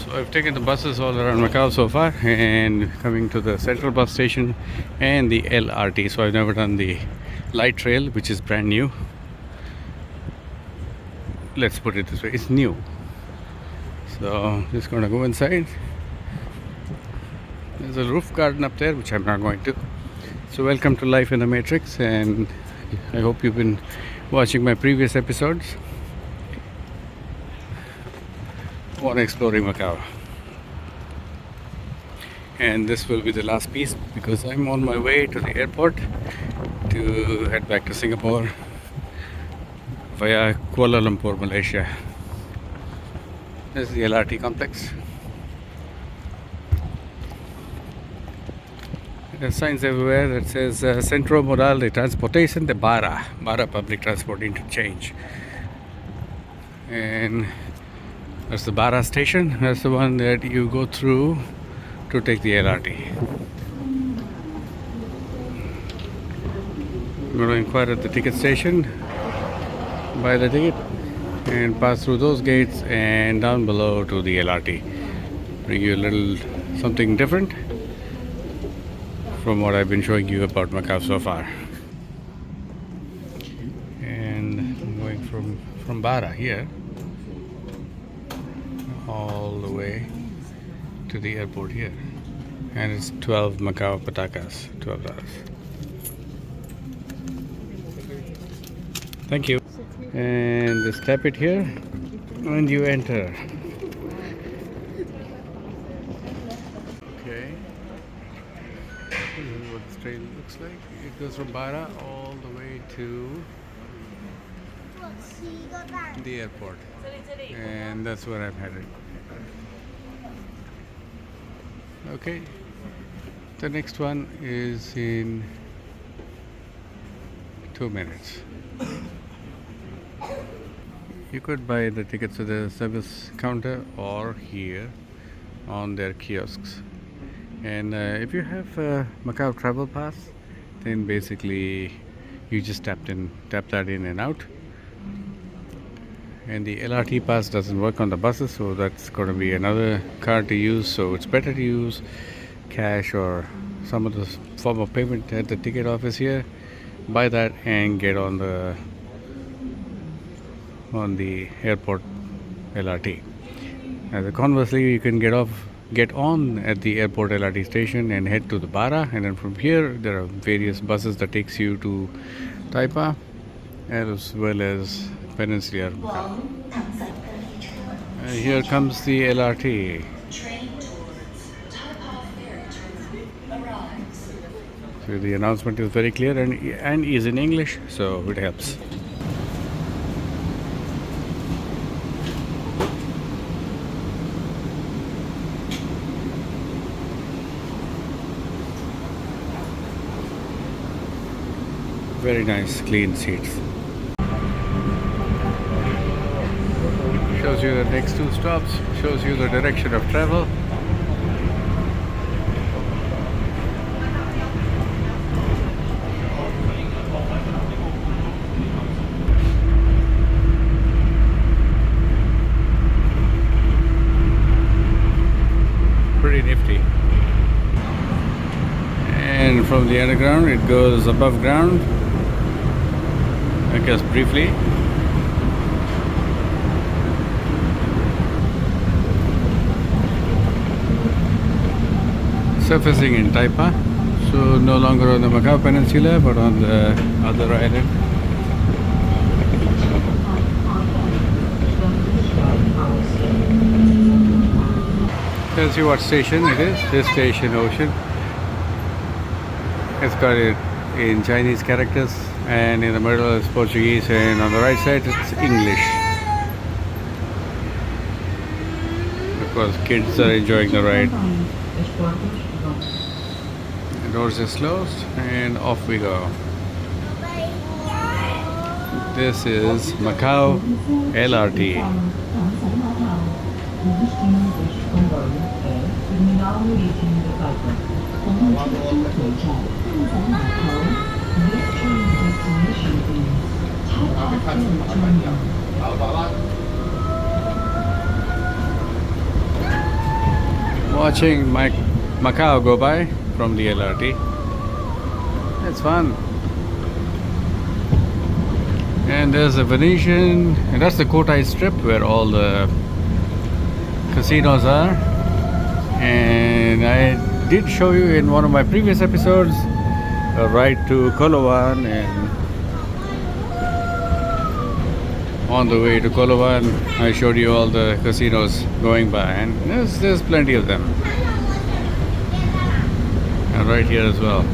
So I've taken the buses all around Macau so far and coming to the central bus station and the LRT. So I've never done the light rail, which is brand new. Let's put it this way, it's new. So just gonna go inside. There's a roof garden up there, which I'm not going to. So welcome to Life in the Matrix, and I hope you've been watching my previous episodes on exploring Macau. And this will be the last piece because I'm on my way to the airport to head back to Singapore via Kuala Lumpur, Malaysia. This is the LRT complex. There are signs everywhere that says Centro Modal de Transportación de Barra, Barra Public Transport Interchange. And that's the Barra station. That's the one that you go through to take the LRT. I'm going to inquire at the ticket station, buy the ticket, and pass through those gates and down below to the LRT. Bring you a little something different from what I've been showing you about Macau so far. And I'm going from Barra here all the way to the airport here, and it's 12 Macau patacas, $12. Thank you. And just tap it here and you enter. Okay, this is what the train looks like. It goes from Barra all the way to the airport, and that's where I'm headed. Okay, the next one is in 2 minutes. You could buy the tickets at the service counter or here on their kiosks. And if you have a Macau travel pass, then basically you just tap that in and out. And the LRT pass doesn't work on the buses, so that's going to be another card to use. So it's better to use cash or some other form of payment at the ticket office here. Buy that and get on the airport LRT. And conversely, you can get on at the airport LRT station and head to the Barra, and then from here there are various buses that takes you to Taipa as well as Peninsula Macau. Here comes the LRT. So the announcement is very clear and is in English, so it helps. Very nice, clean seats. Shows you the next 2 stops, shows you the direction of travel. Pretty nifty. And from the underground it goes above ground, I guess briefly. Surfacing in Taipa, so no longer on the Macau Peninsula but on the other island. Tells you what station it is. This station, Ocean. It's got it in Chinese characters, and in the middle is Portuguese, and on the right side it's English. Because kids are enjoying the ride. The doors are closed and off we go. This is Macau LRT. watching my Macau go by from the LRT. It's fun. And there's a Venetian, and that's the Kotai Strip where all the casinos are. And I did show you in one of my previous episodes a ride to Kolowan, and on the way to Kolowan I showed you all the casinos going by, and there's plenty of them, and right here as well.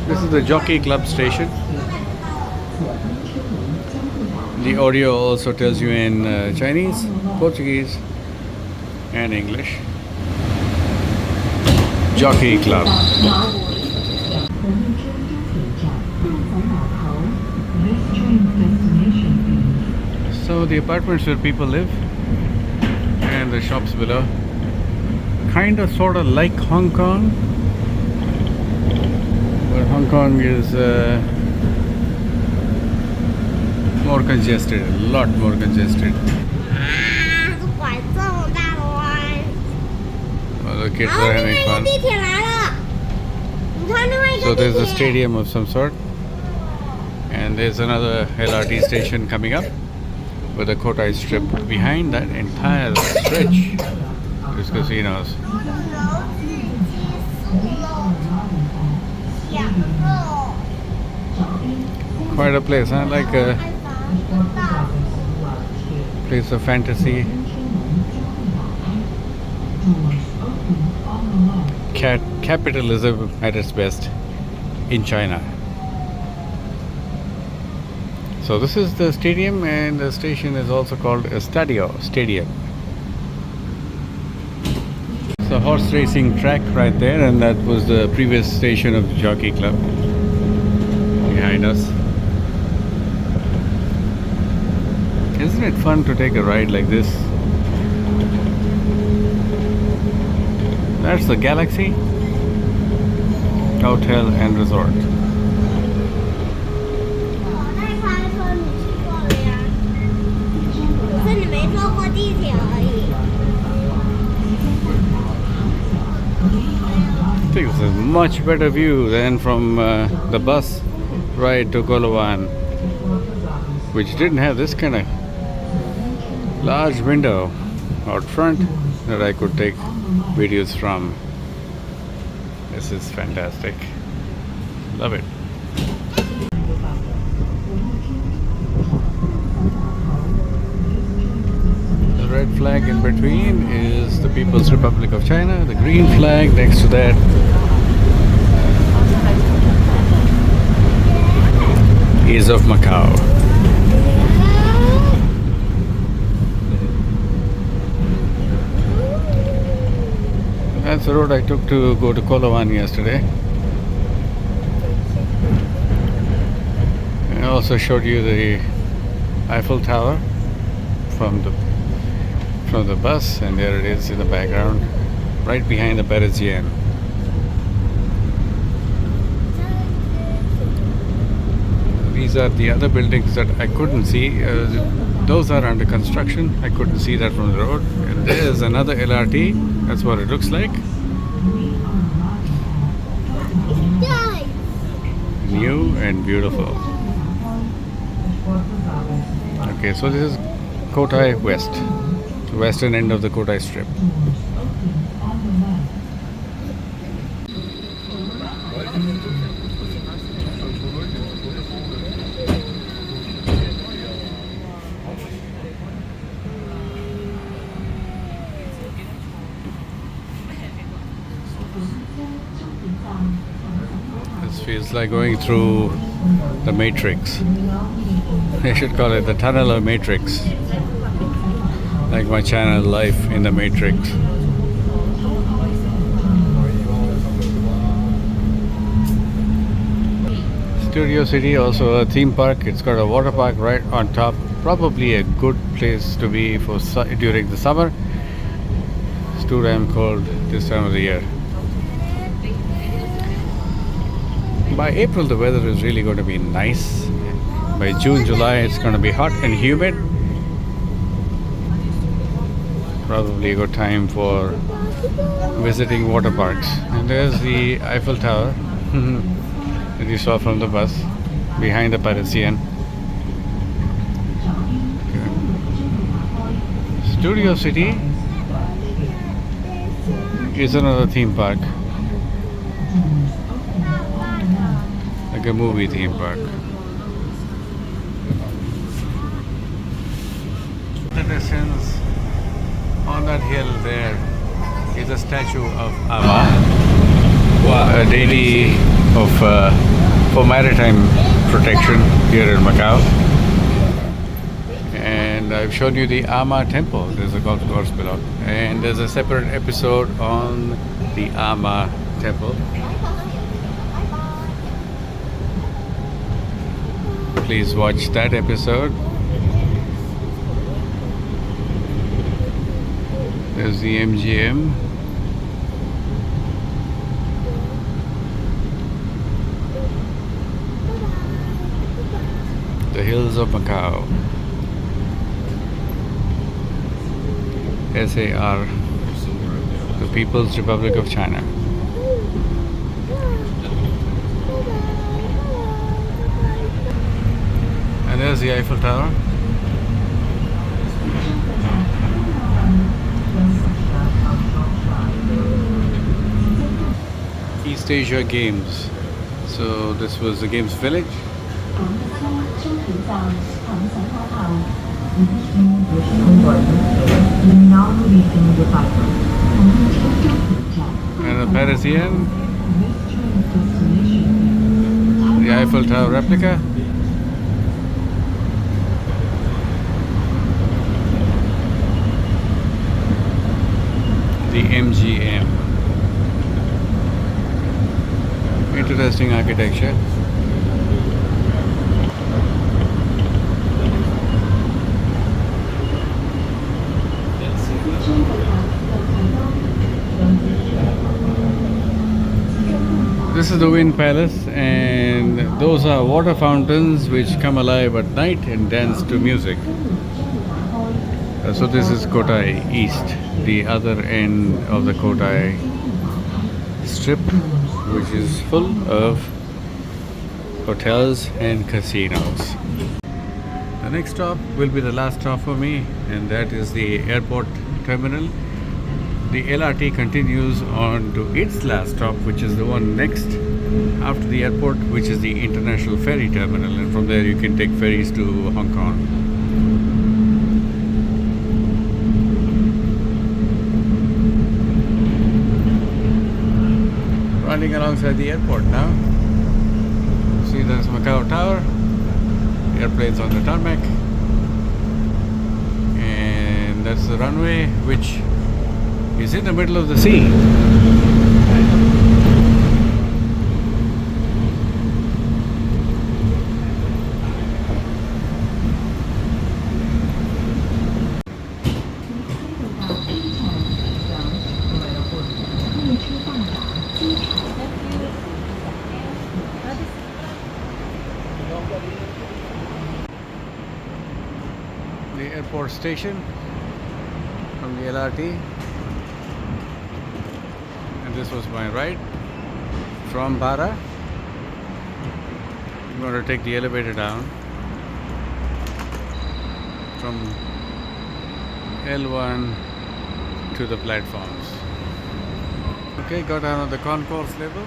This is the Jockey Club station. The audio also tells you in Chinese, Portuguese and English. Jockey Club. So the apartments where people live and the shops below, kind of sort of like Hong Kong, but Hong Kong is more congested, a lot more congested. Well, the kids are having fun. So there's a stadium of some sort, and there's another LRT station coming up with a Kotai Strip. Behind that entire stretch is casinos. Quite a place, huh? Like a place of fantasy. Capitalism at its best in China. So this is the stadium, and the station is also called Stadium. It's a horse racing track right there, and that was the previous station of the Jockey Club behind us. Isn't it fun to take a ride like this? That's the Galaxy Hotel and Resort. I think this is a much better view than from the bus ride to Kolowan, which didn't have this kind of large window out front that I could take videos from. This is fantastic. Love it. The red flag in between is the People's Republic of China. The green flag next to that is of Macau. That's the road I took to go to Kolowan yesterday. I also showed you the Eiffel Tower from the bus, and there it is in the background, right behind the Parisienne. These are the other buildings that I couldn't see. Those are under construction. I couldn't see that from the road. And there's another LRT. That's what it looks like. New and beautiful. Okay, so this is Kotai West, the western end of the Kotai Strip. This feels like going through the Matrix. They should call it the Tunnel of Matrix. Like my channel, Life in the Matrix. Studio City, also a theme park. It's got a water park right on top. Probably a good place to be for during the summer. It's too damn cold this time of the year. By April, the weather is really going to be nice. By June, July, it's going to be hot and humid. Probably a good time for visiting water parks. And there's the Eiffel Tower that you saw from the bus behind the Parisian. Studio City is another theme park, like a movie theme park. The distance on that hill there is a statue of Ama, a deity of for maritime protection here in Macau. And I've shown you the Ama temple. There's a golf course below, and there's a separate episode on the Ama temple. Please watch that episode. There's the MGM. The hills of Macau. SAR, the People's Republic of China. And there's the Eiffel Tower. East Asia Games. So this was the Games Village. And the Parisian, the Eiffel Tower replica, the MGM. Interesting architecture. This is the Wind Palace, and those are water fountains which come alive at night and dance to music. So this is Kotai East, the other end of the Kotai strip, which is full of hotels and casinos. The next stop will be the last stop for me, and that is the airport terminal. The LRT continues on to its last stop, which is the one next after the airport, which is the International Ferry Terminal, and from there you can take ferries to Hong Kong. Running alongside the airport now. See, there's Macau Tower, airplanes on the tarmac, and that's the runway, which is in the middle of the sea. The airport station from the LRT. This was my ride from Barra. I'm going to take the elevator down from L1 to the platforms. Okay, got down on the concourse level,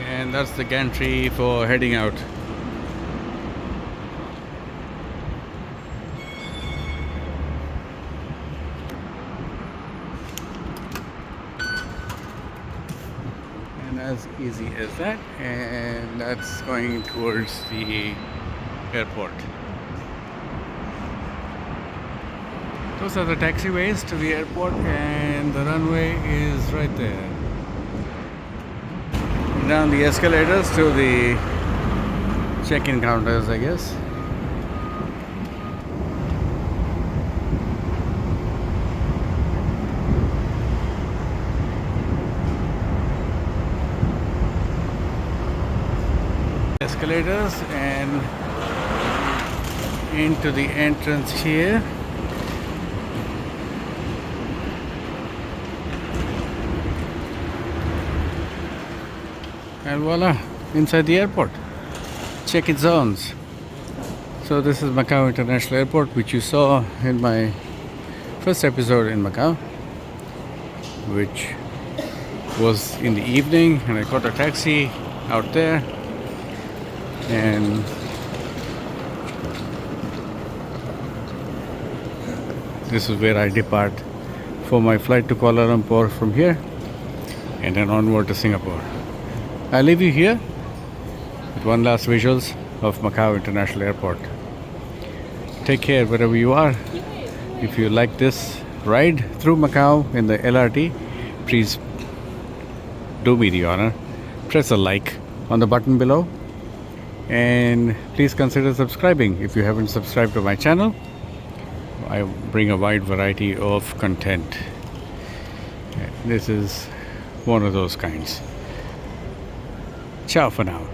and that's the gantry for heading out. As easy as that, and that's going towards the airport. Those are the taxiways to the airport, and the runway is right there. Down the escalators to the check-in counters, I guess. escalators and into the entrance here. And voila, inside the airport. Check its zones. So this is Macau International Airport, which you saw in my first episode in Macau, which was in the evening, and I caught a taxi out there, and this is where I depart for my flight to Kuala Lumpur from here, and then onward to Singapore. I'll leave you here with one last visuals of Macau International Airport. Take care wherever you are. If you like this ride through Macau in the LRT, please do me the honor. Press a like on the button below, and please consider subscribing if you haven't subscribed to my channel. I bring a wide variety of content. This is one of those kinds. Ciao for now.